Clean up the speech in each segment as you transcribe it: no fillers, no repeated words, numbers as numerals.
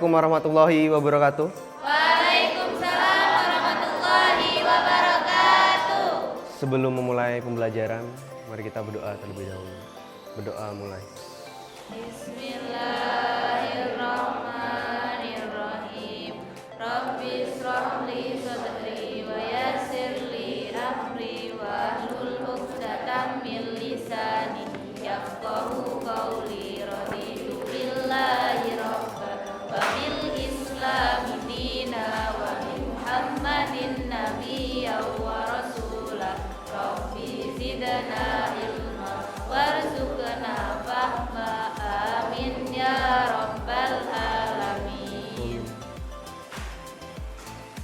Assalamualaikum warahmatullahi wabarakatuh. Waalaikumsalam warahmatullahi wabarakatuh. Sebelum memulai pembelajaran, mari kita berdoa terlebih dahulu. Berdoa mulai. Bismillahirrahmanirrahim. Rabbi shrah li sadri wa yassir li amri wahlul 'uqdatam min lisani yafqahu qawli. Raditu billahi rabban wa bil islami dina wa bi Muhammadin nabiyyan wa rasulah. Rabbi zidna ilma warzuqna fahma. Amin ya rabbal alamin.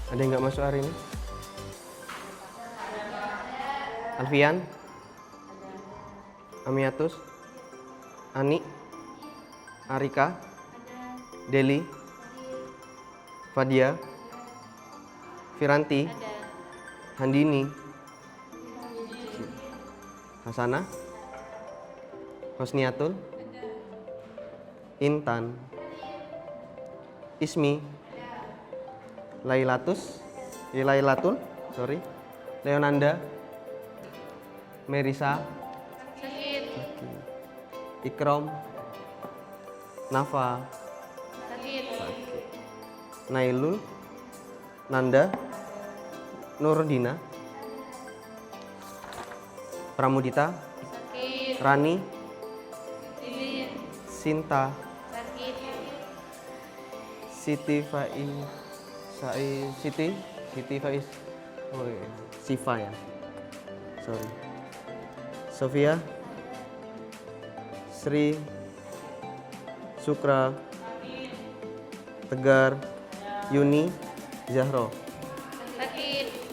Ada yang nggak masuk hari ini? Alfian? Amiatus? Ani? Arika? Deli? Fadia? Firanti? Handini? Hasanah? Hosniatul? Intan? Ismi? Lailatus? Lailatul? Sorry. Leonanda? Merisa? Sakit. Ikrom? Nafa? Sakit. Nailul? Nanda? Nurdina? Pramudita? Sakit. Rani? Lilin. Sinta? Sakit. Siti Faiz. Oh iya. Sifa ya. Sorry. Sofia? Sri? Sukra? Tegar? Yuni? Zahro? Sakit.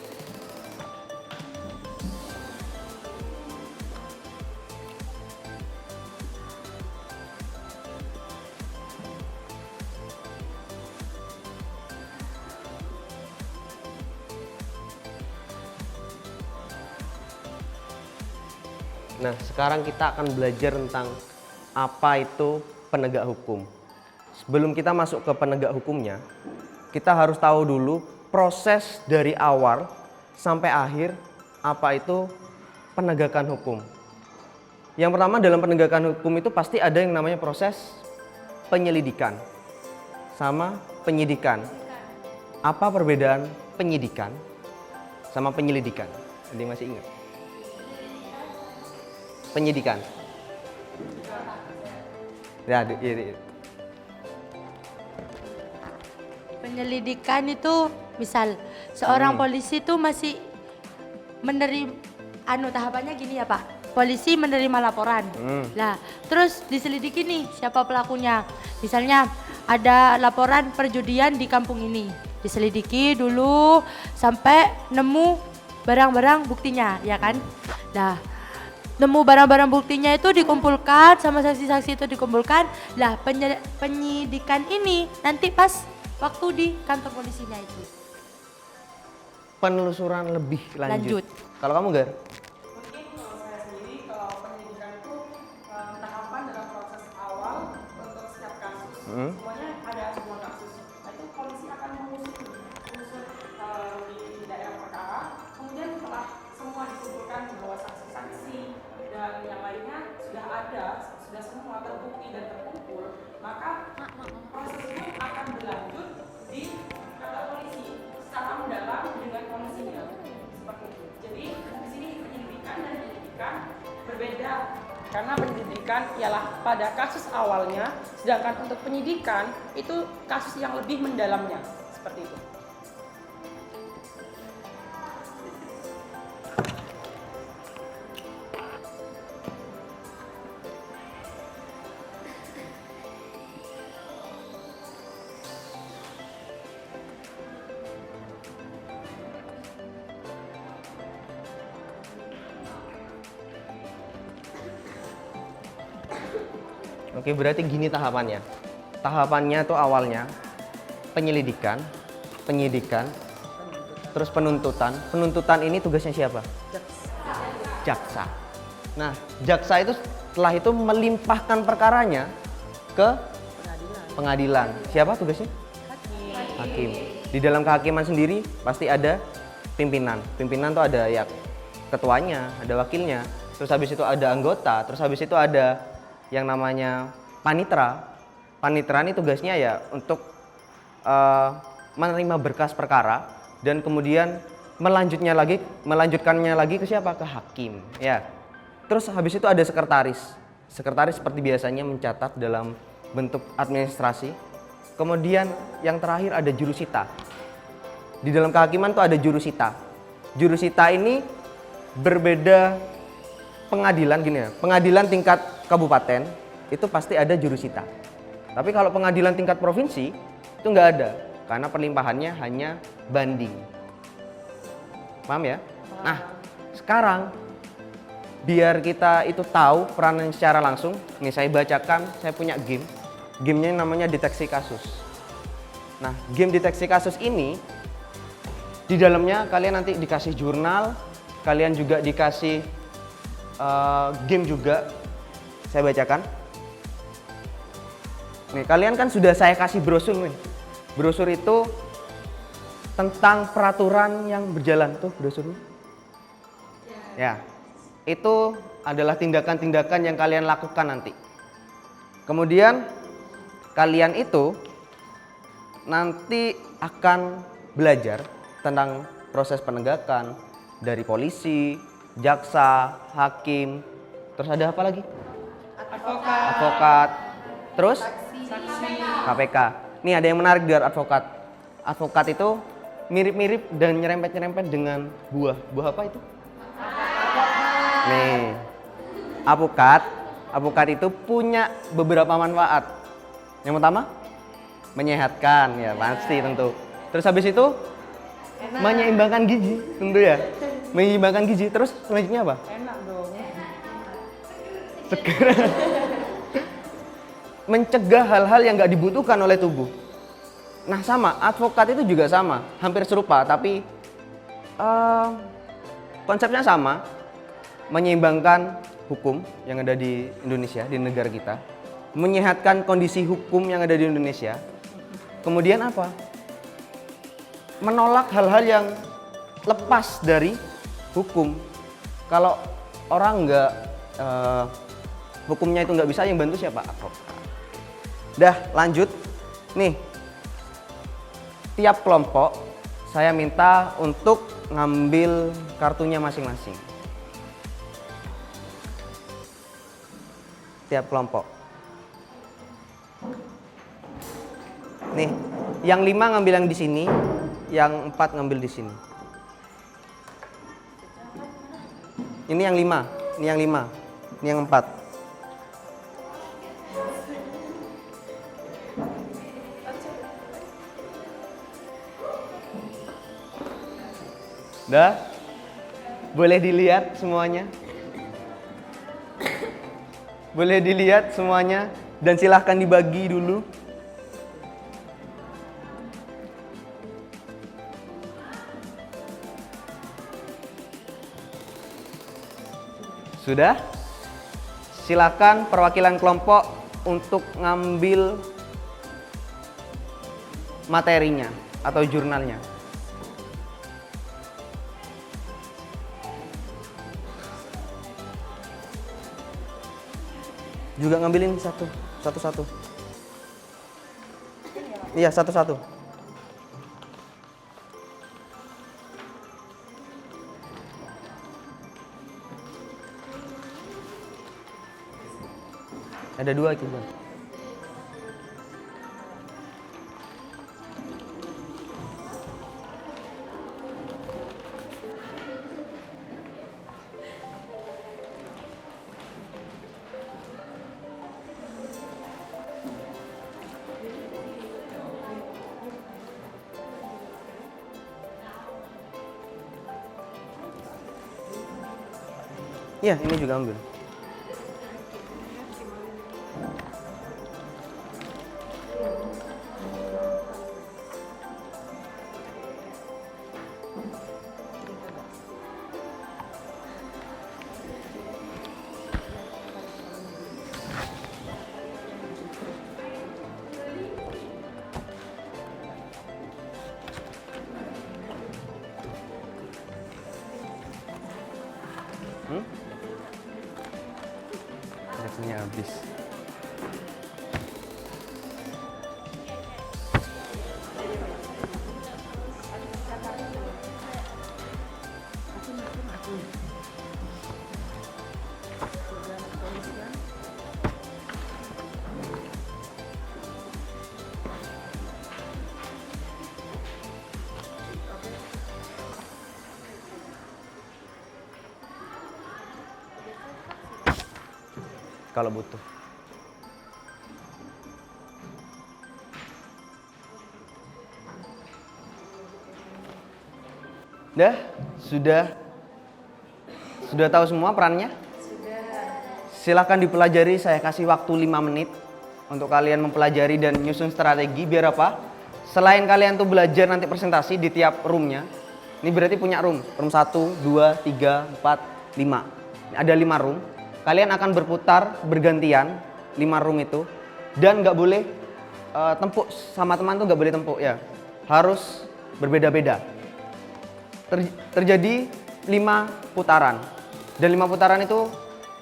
Nah, sekarang kita akan belajar tentang apa itu penegak hukum. Sebelum kita masuk ke penegak hukumnya, kita harus tahu dulu proses dari awal sampai akhir apa itu penegakan hukum. Yang pertama, dalam penegakan hukum itu pasti ada yang namanya proses penyelidikan sama penyidikan. Apa perbedaan penyidikan sama penyelidikan? Ada yang masih ingat? Penyidikan. Ya, iya. Penyelidikan itu misal seorang polisi itu masih menerima tahapannya gini ya Pak. Polisi menerima laporan. Nah, terus diselidiki nih siapa pelakunya. Misalnya ada laporan perjudian di kampung ini. Diselidiki dulu sampai nemu barang-barang buktinya, ya kan? Nah, nemu barang-barang buktinya itu dikumpulkan sama saksi-saksi itu dikumpulkan. Lah penyidikan ini nanti pas waktu di kantor polisinya itu. Penelusuran lebih lanjut. Kalau kamu Gar? Mungkin kalau saya sendiri, kalau penyidikan itu tahapan dalam proses awal untuk setiap kasus. Semuanya ada sebuah kasus. Nah, itu polisi akan mengusut di daerah perkara. Kemudian setelah semua dikumpulkan bahwa saksi-saksi dan yang lainnya sudah semua terbukti dan terkumpul, maka proses itu akan berlanjut di kantor polisi secara mendalam dengan komisinya seperti itu. Jadi di sini penyelidikan dan penyidikan berbeda karena penyelidikan ialah pada kasus awalnya, sedangkan untuk penyidikan itu kasus yang lebih mendalamnya seperti itu. Oke, berarti gini tahapannya. Tahapannya tuh awalnya penyelidikan, penyidikan, terus penuntutan. Penuntutan ini tugasnya siapa? Jaksa. Nah, jaksa itu setelah itu melimpahkan perkaranya ke pengadilan. Siapa tugasnya? Hakim. Di dalam kehakiman sendiri pasti ada pimpinan. Pimpinan tuh ada ya ketuanya, ada wakilnya. Terus habis itu ada anggota. Terus habis itu ada yang namanya panitera. Panitera ini tugasnya ya untuk menerima berkas perkara dan kemudian melanjutkannya lagi ke siapa? Ke hakim. Ya. Terus habis itu ada sekretaris. Sekretaris seperti biasanya mencatat dalam bentuk administrasi. Kemudian yang terakhir ada jurusita. Di dalam kehakiman tuh ada jurusita. Jurusita ini berbeda pengadilan gini ya. Pengadilan tingkat kabupaten itu pasti ada jurusita. Tapi kalau pengadilan tingkat provinsi itu nggak ada karena perlimpahannya hanya banding. Paham ya? Nah, sekarang biar kita itu tahu peranan secara langsung, nih saya bacakan, saya punya game. Gamenya namanya deteksi kasus. Nah, game deteksi kasus ini di dalamnya kalian nanti dikasih jurnal, kalian juga dikasih game juga. Saya bacakan. Nih, kalian kan sudah saya kasih brosur nih. Brosur itu tentang peraturan yang berjalan tuh brosurnya. Ya. Itu adalah tindakan-tindakan yang kalian lakukan nanti. Kemudian kalian itu nanti akan belajar tentang proses penegakan dari polisi, jaksa, hakim, terus ada apa lagi? Advokat, terus KPK. Nih ada yang menarik dari advokat. Advokat itu mirip-mirip dan nyerempet-nyerempet dengan buah. Buah apa itu? Nih, Apukat itu punya beberapa manfaat. Yang pertama, menyehatkan, ya pasti tentu. Terus habis itu, menyeimbangkan gizi, tentu ya. Menyeimbangkan gizi. Terus selanjutnya apa? Enak dong. Seger. Mencegah hal-hal yang nggak dibutuhkan oleh tubuh. Nah sama, advokat itu juga sama, hampir serupa, tapi konsepnya sama. Menyeimbangkan hukum yang ada di Indonesia, di negara kita, menyehatkan kondisi hukum yang ada di Indonesia. Kemudian apa? Menolak hal-hal yang lepas dari hukum. Kalau orang nggak hukumnya itu nggak bisa, yang bantu siapa? Advokat. Dah lanjut, nih tiap kelompok saya minta untuk ngambil kartunya masing-masing. Tiap kelompok. Nih, yang 5 ngambil yang di sini, yang 4 ngambil di sini. Ini yang 5, ini yang 5, ini yang 4. Dah? Boleh dilihat semuanya? Boleh dilihat semuanya dan silahkan dibagi dulu. Sudah? Silakan perwakilan kelompok untuk ngambil materinya atau jurnalnya. Juga ngambilin satu-satu. Iya, satu-satu. Ada 2 itu, Bang. Iya, ini juga ambil. Reaksinya habis. Kalau butuh. Sudah tahu semua perannya? Sudah. Silahkan dipelajari, saya kasih waktu 5 menit untuk kalian mempelajari dan nyusun strategi biar apa? Selain kalian tuh belajar nanti presentasi di tiap roomnya. Ini berarti punya room 1, 2, 3, 4, 5. Ada 5 room. Kalian akan berputar bergantian 5 room itu dan nggak boleh tempuk sama teman tuh nggak boleh tempuk ya, harus berbeda-beda. Terjadi 5 putaran dan 5 putaran itu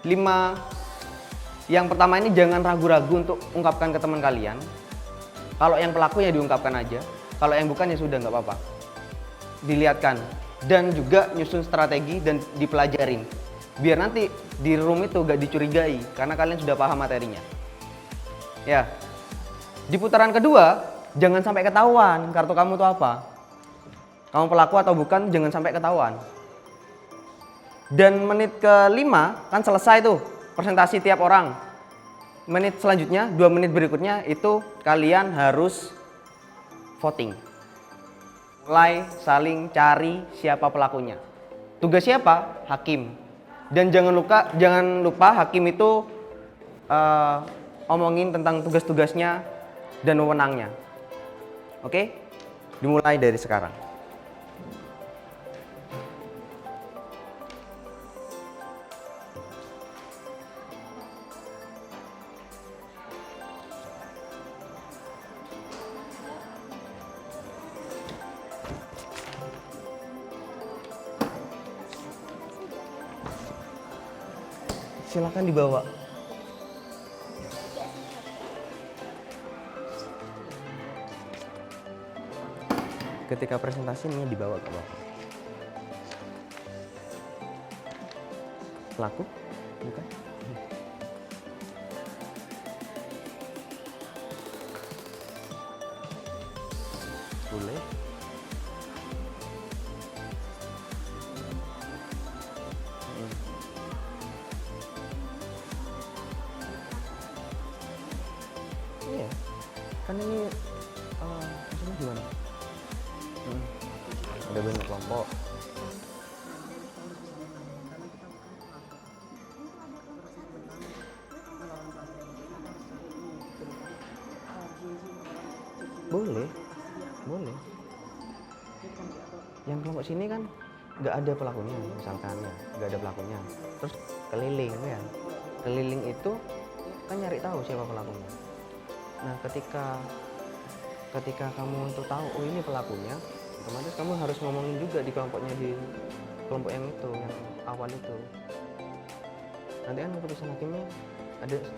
5 yang pertama ini jangan ragu-ragu untuk ungkapkan ke teman kalian. Kalau yang pelaku ya diungkapkan aja, kalau yang bukan ya sudah nggak apa-apa, dilihatkan dan juga nyusun strategi dan dipelajarin. Biar nanti di room itu gak dicurigai karena kalian sudah paham materinya. Ya. Di putaran kedua, jangan sampai ketahuan kartu kamu itu apa. Kamu pelaku atau bukan, jangan sampai ketahuan. Dan menit ke-5 kan selesai tuh presentasi tiap orang. Menit selanjutnya, 2 menit berikutnya itu kalian harus voting. Mulai saling cari siapa pelakunya. Tugas siapa? Hakim. Dan jangan lupa hakim itu omongin tentang tugas-tugasnya dan wewenangnya. Oke? Dimulai dari sekarang. Silakan dibawa. Ketika presentasi ini dibawa ke bawah. Pelaku? Bukan? Boleh. Iya, kan ini maksudnya gimana? Ada banyak kelompok. Boleh. Yang kelompok sini kan nggak ada pelakunya, misalkan ya, nggak ada pelakunya. Terus keliling ya, keliling itu kan nyari tahu siapa pelakunya. Nah, ketika kamu untuk tahu oh ini pelakunya, otomatis kamu harus ngomongin juga di kelompoknya, di kelompok yang itu, yang awal itu. Nanti kan keputusan hakimnya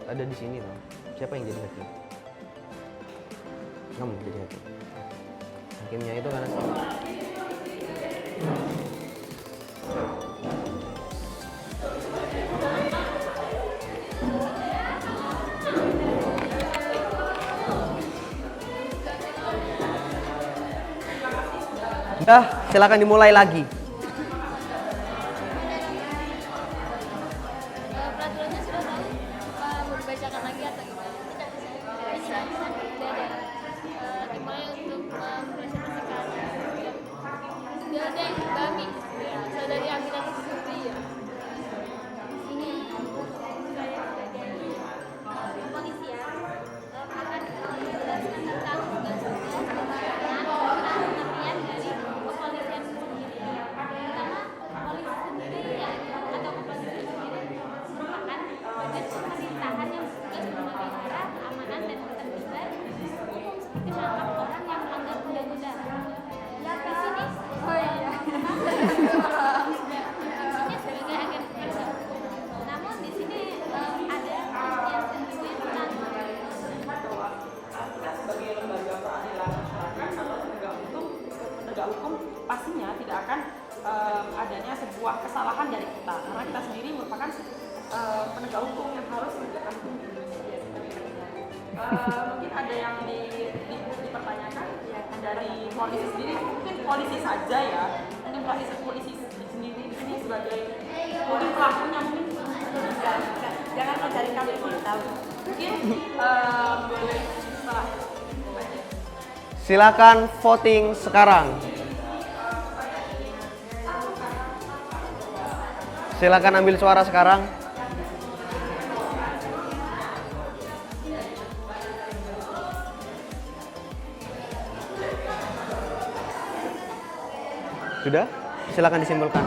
ada di sini loh. Siapa yang jadi hakim? Kamu jadi hakim. Hakimnya itu karena udah, silakan dimulai lagi. Peraturannya sudah tahu? Mau dibacakan lagi atau gimana? Bisa. Dimulai untuk mempresentasikan. Dia ada yang kami, saudari Aminah Suri ya. Ini saya dari kepolisian akan menjelaskan tentang tugas-tugas pengertian dari kepolisian sendiri. Pertama, polisi sendiri ya, atau kepolisian sendiri merupakan bagian pemerintahan yang bertugas memelihara keamanan dan ketertiban umum seperti menangkap orang yang melanggar undang-undang. Di sini, penegak hukum pastinya tidak akan adanya sebuah kesalahan dari kita, karena kita sendiri merupakan penegak hukum yang harus menegakkan hukum di Indonesia. Mungkin ada yang dipertanyakan dari polisi sendiri, mungkin polisi saja ya, mungkin polisi sendiri di sini sebagai mungkin pelakunya mungkin Jangan mencari kami tahu. mungkin setelah Silakan voting sekarang. Silakan ambil suara sekarang. Sudah? Silakan disimpulkan.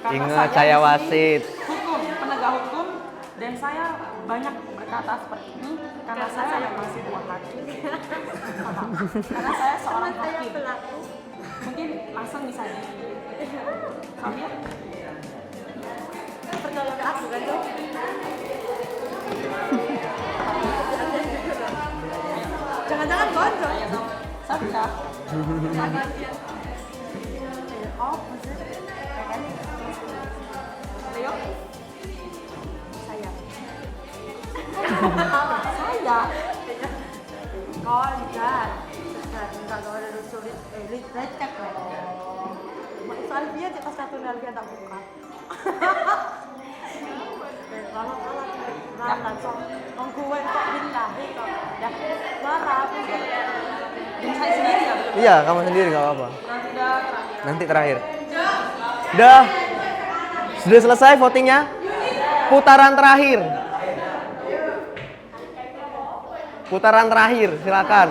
karena Ingat saya wasit. hukum, penegak hukum, dan saya banyak berkata seperti ini karena saya memang sebuah hakim. Karena saya seorang hakim. Mungkin langsung bisa diambil. Pertolongan aku kan tuh. Jangan-jangan gondol. Sabda. Oh, maksudnya Leo. saya. Saya. Kondan. Enggak ada sulit. Lecek lah. Soal dia cek satu Alvia tak buka. Kalau langsung gue kok billahi kok. Dah. Marah aku. Dan saya sendiri ya belum. Iya, kamu sendiri nggak apa-apa. Nanti dah terakhir. Nanti terakhir. Udah. Sudah selesai votingnya? Putaran terakhir. Putaran terakhir, silakan.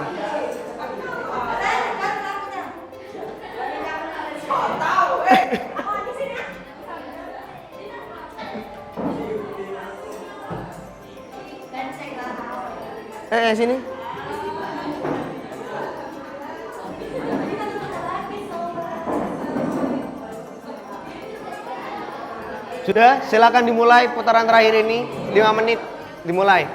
Sini. Sudah, silakan dimulai putaran terakhir ini. 5 menit dimulai.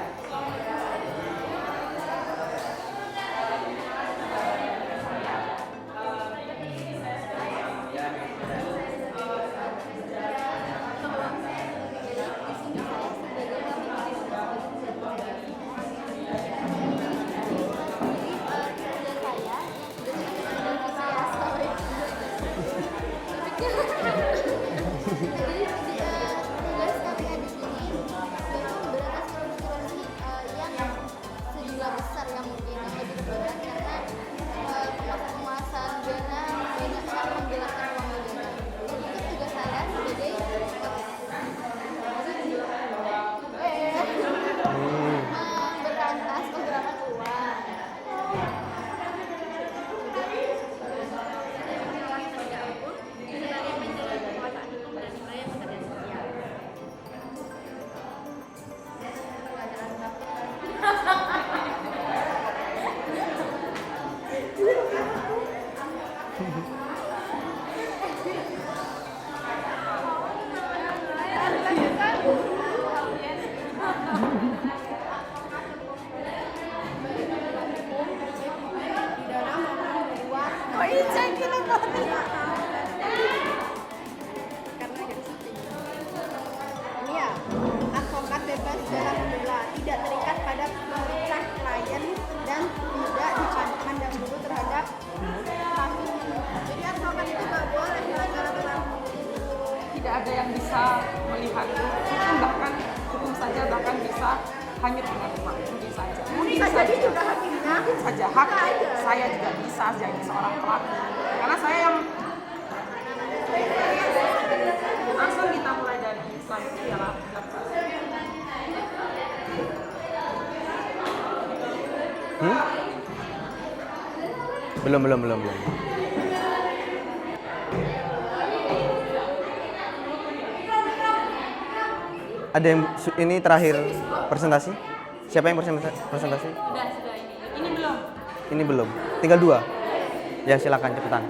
Ini ya, advokat bebas dalam membela, tidak terikat pada pemerintah klien dan tidak dipandang dulu terhadap kasus. Jadi advokat itu nggak boleh melanggar aturan. Tidak ada yang bisa melihat hukum saja bahkan bisa hanyut dengan uang, mungkin saja. Bisa jadi juga hakimnya. Mungkin saja hak saya juga bisa jadi seorang pelaku. Karena saya yang langsung kita mulai dari selanjutnya ialah Belum. Ada yang ini terakhir presentasi? Siapa yang presentasi? Sudah ini. Ini belum. Ini belum. Tinggal 2. Ya silakan cepetan.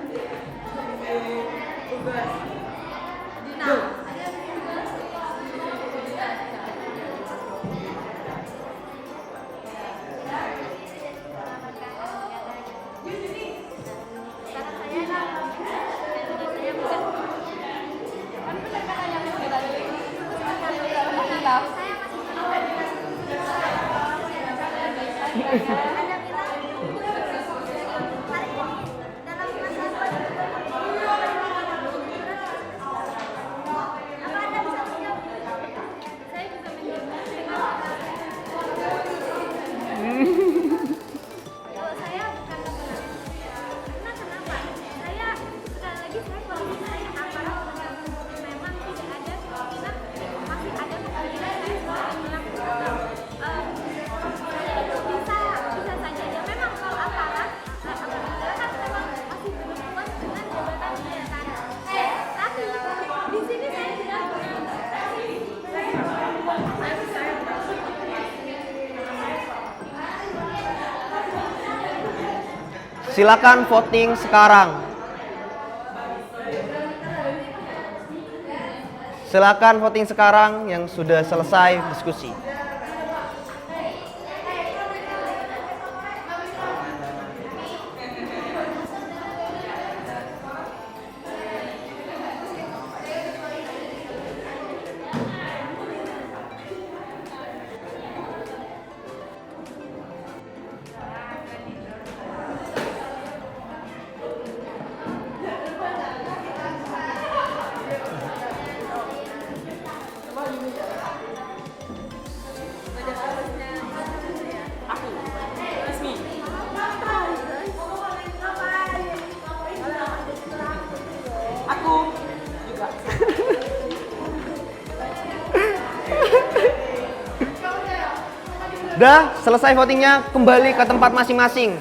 Kalau saya bukan karena kenapa? Saya sekali lagi saya kalau saya aparat penegak hukum memang tidak ada kemungkinan masih ada kemungkinan saya melakukan bisa saja ya memang kalau aparat apabila kan memang masih belum puas dengan jabatan dia kan. Tapi di sini saya tidak Silakan voting sekarang. Silakan voting sekarang yang sudah selesai diskusi. Aku juga. Udah selesai votingnya, kembali ke tempat masing-masing.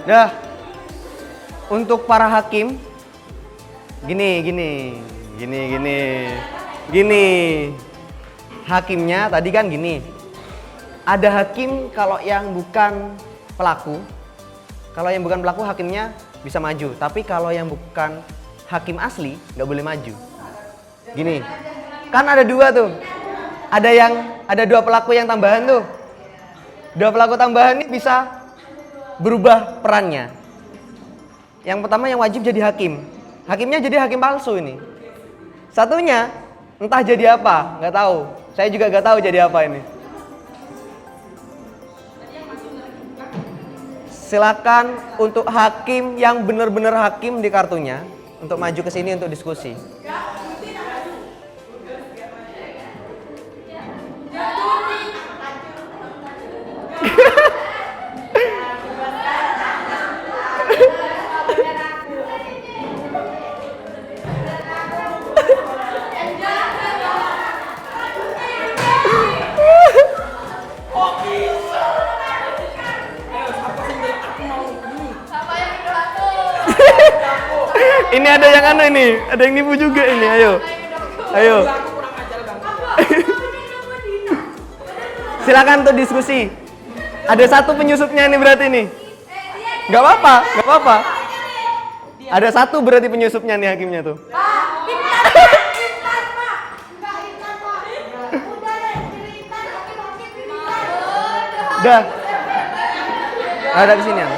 Dah, untuk para hakim, gini. Hakimnya tadi kan gini. Ada hakim kalau yang bukan pelaku, hakimnya bisa maju. Tapi kalau yang bukan hakim asli nggak boleh maju. Gini, kan ada 2 tuh. Ada 2 pelaku yang tambahan tuh. 2 pelaku tambahan ini bisa berubah perannya. Yang pertama yang wajib jadi hakim. Hakimnya jadi hakim palsu ini. Satunya entah jadi apa, nggak tahu. Saya juga nggak tahu jadi apa ini. Silakan untuk hakim yang benar-benar hakim di kartunya untuk maju ke sini untuk diskusi. Ini ada yang ini, ada yang nipu juga ini, ayo. Aku kurang ajar bang. Silakan tuh diskusi. Ada satu penyusupnya ini berarti nih. Nggak apa-apa, nggak apa-apa. Ada satu berarti penyusupnya nih hakimnya tuh. Dah. Ada di sini ya.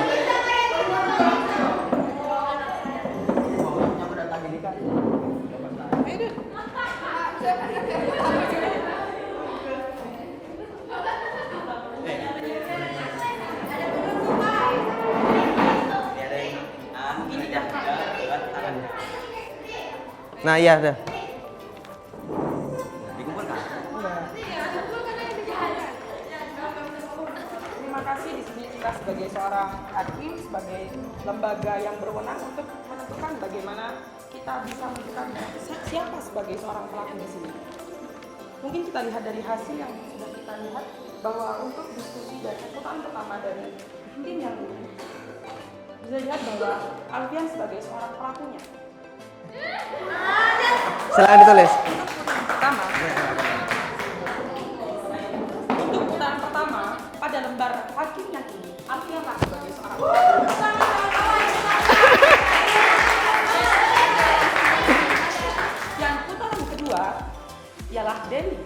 Nah, iya dah. Terima kasih di sini kita sebagai seorang hakim, sebagai lembaga yang berwenang untuk menentukan bagaimana kita bisa menentukan siapa sebagai seorang pelaku di sini. Mungkin kita lihat dari hasil yang sudah kita lihat bahwa untuk diskusi dan putaran pertama dari tim yang ini bisa dilihat bahwa Alfian sebagai seorang pelakunya. Silakan ditulis. Untuk putaran pertama pada lembar hakim yang ini, Alfianlah sebagai seorang pelaku. Yang putaran kedua ialah Denny.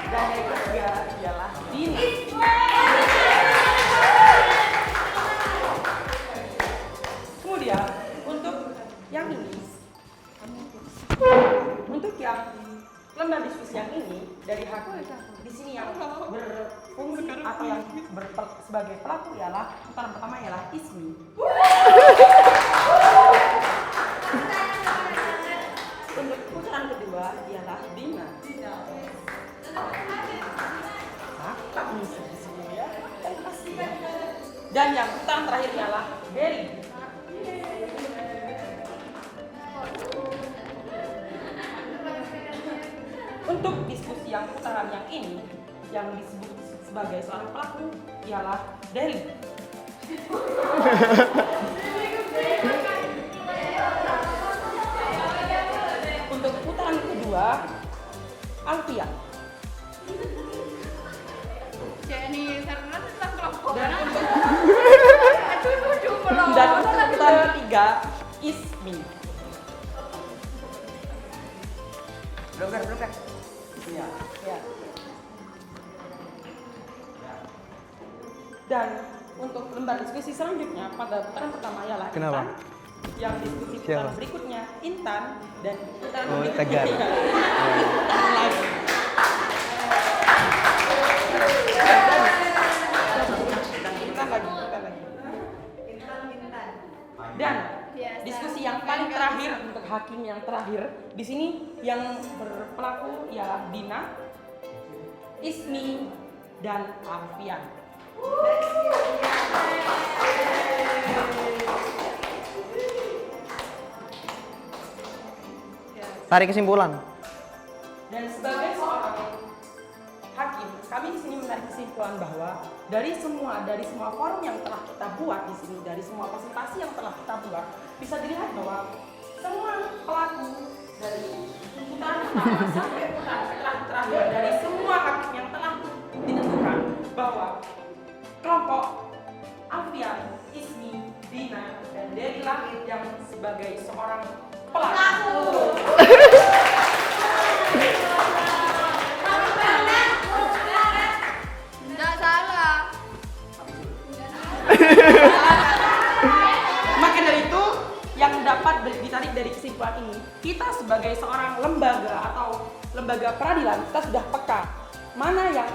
Dan yang ketiga ialah Dina. Kemudian untuk yang ini, untuk yang lembar diskusi yang ini dari hakim di sini yang berfungsi atau yang sebagai pelaku ialah putaran pertama ialah Ismi. Untuk putaran kedua ialah Dina. Cakep nih di sini ya. Dan yang putaran terakhir ialah Berry. Untuk diskusi yang putaran yang ini, yang disebut sebagai seorang pelaku ialah Deli. Untuk putaran kedua, Alfian. Dan untuk putaran ketiga, Ismi. Blokir. Ya. Dan untuk lembar diskusi selanjutnya pada putaran pertama ialah Kenapa? Intan. Yang diskusi Siapa? putaran berikutnya Intan dan putaran Oh, berikutnya Tegar. Intan lagi. Intan lagi. Dan diskusi yang paling terakhir untuk hakim yang terakhir di sini yang berpelaku ialah Dina, Ismi, dan Alfian. Tarik kesimpulan. Dan sebagai seorang hakim, kami di sini menarik kesimpulan bahwa dari semua forum yang telah kita buat di sini, dari semua presentasi yang telah kita buat, bisa dilihat bahwa semua pelaku dari putaran pertama sampai putaran terakhir dari semua hakim yang telah ditentukan bahwa kelompok Alfian, Ismi, Dina, dan Derila yang sebagai seorang pelaku. Enggak salah. Maka dari itu yang dapat ditarik dari kesimpulan ini, kita sebagai seorang lembaga atau lembaga peradilan, kita sudah peka mana yang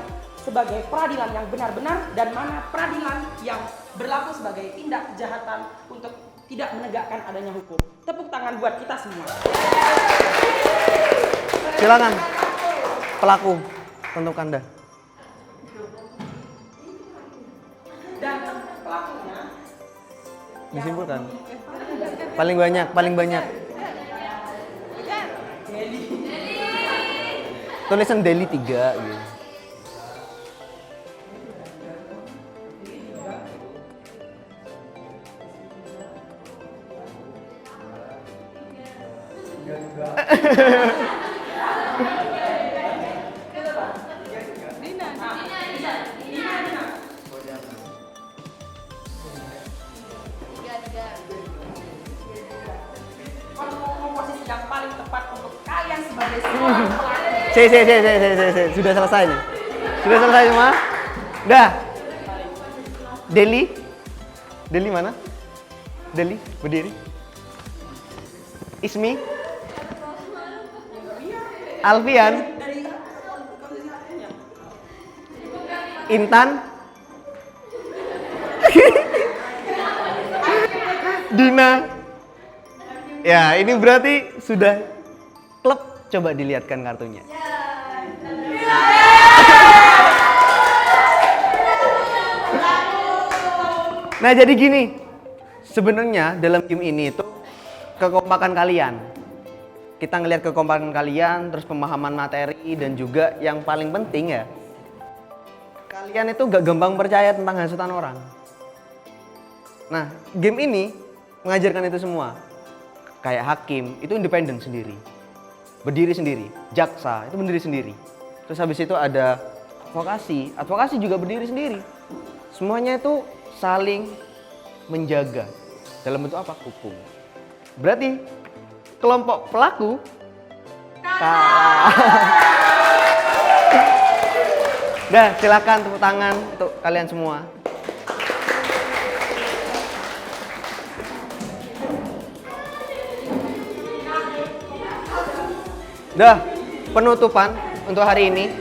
sebagai peradilan yang benar-benar dan mana peradilan yang berlaku sebagai tindak kejahatan untuk tidak menegakkan adanya hukum. Tepuk tangan buat kita semua. Silakan. Pelaku tentukan dah. Dan pelakunya Disimpulkan. Paling banyak. Tulisan Deli 3 gitu. tempat untuk kalian sebagai seorang pelaku. Sudah selesai nih. Sudah selesai semua? Dah. Deli mana? Deli, berdiri. Ismi? Alfian? Intan? Dina? Ya, ini berarti sudah klub. Coba dilihatkan kartunya. Nah, jadi gini. Sebenarnya dalam game ini itu kekompakan kalian. Kita ngelihat kekompakan kalian, terus pemahaman materi, dan juga yang paling penting ya, kalian itu gak gampang percaya tentang hasutan orang. Nah, game ini mengajarkan itu semua. Kayak hakim, itu independen sendiri. Berdiri sendiri. Jaksa, itu berdiri sendiri. Terus habis itu ada advokasi juga berdiri sendiri. Semuanya itu saling menjaga. Dalam bentuk apa? Hukum. Berarti kelompok pelaku kalah. Dah, silakan tepuk tangan untuk kalian semua. Dah, penutupan untuk hari ini.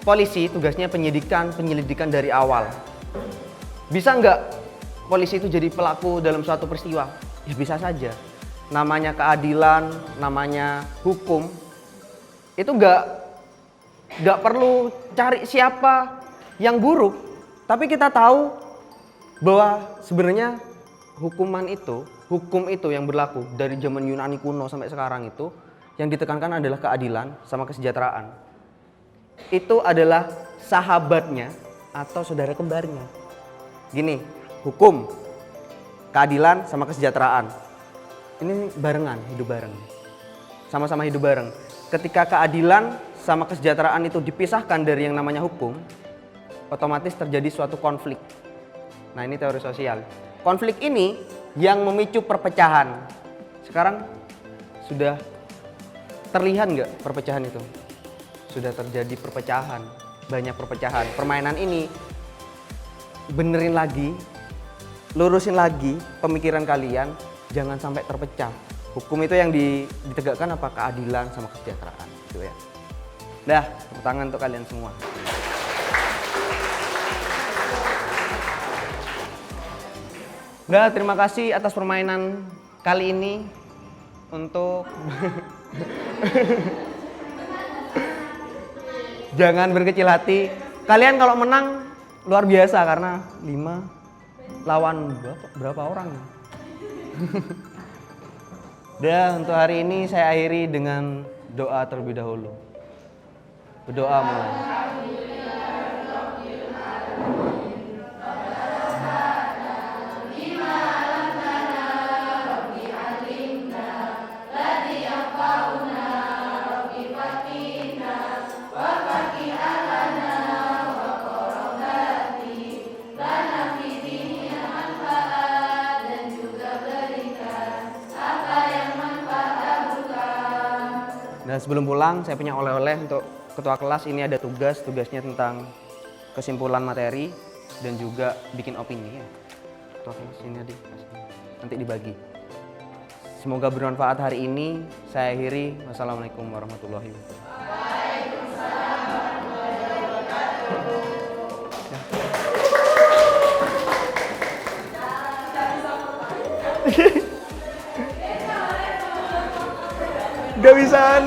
Polisi tugasnya penyelidikan dari awal. Bisa nggak polisi itu jadi pelaku dalam suatu peristiwa? Ya bisa saja. Namanya keadilan, namanya hukum. Itu nggak perlu cari siapa yang buruk. Tapi kita tahu bahwa sebenarnya hukum itu yang berlaku dari zaman Yunani kuno sampai sekarang itu, yang ditekankan adalah keadilan sama kesejahteraan. Itu adalah sahabatnya atau saudara kembarnya. Gini, hukum, keadilan sama kesejahteraan. Ini barengan, hidup bareng. Sama-sama hidup bareng. Ketika keadilan sama kesejahteraan itu dipisahkan dari yang namanya hukum, otomatis terjadi suatu konflik. Nah, ini teori sosial. Konflik ini yang memicu perpecahan. Sekarang sudah terlihat nggak perpecahan itu? Sudah terjadi perpecahan, banyak perpecahan. Permainan ini benerin lagi, lurusin lagi pemikiran kalian, jangan sampai terpecah. Hukum itu yang ditegakkan apa? Keadilan sama kesejahteraan, gitu ya. Dah, tepuk tangan untuk kalian semua. Dah, terima kasih atas permainan kali ini untuk jangan berkecil hati. Kalian kalau menang luar biasa karena 5 lawan berapa orang? Dah, untuk hari ini saya akhiri dengan doa terlebih dahulu. Berdoa mulai. Dan sebelum pulang, saya punya oleh-oleh untuk ketua kelas. Ini ada tugasnya tentang kesimpulan materi dan juga bikin opini ya. Ketua kelas ini ada, nanti dibagi. Semoga bermanfaat hari ini. Saya akhiri. Wassalamualaikum warahmatullahi wabarakatuh. Gak bisa.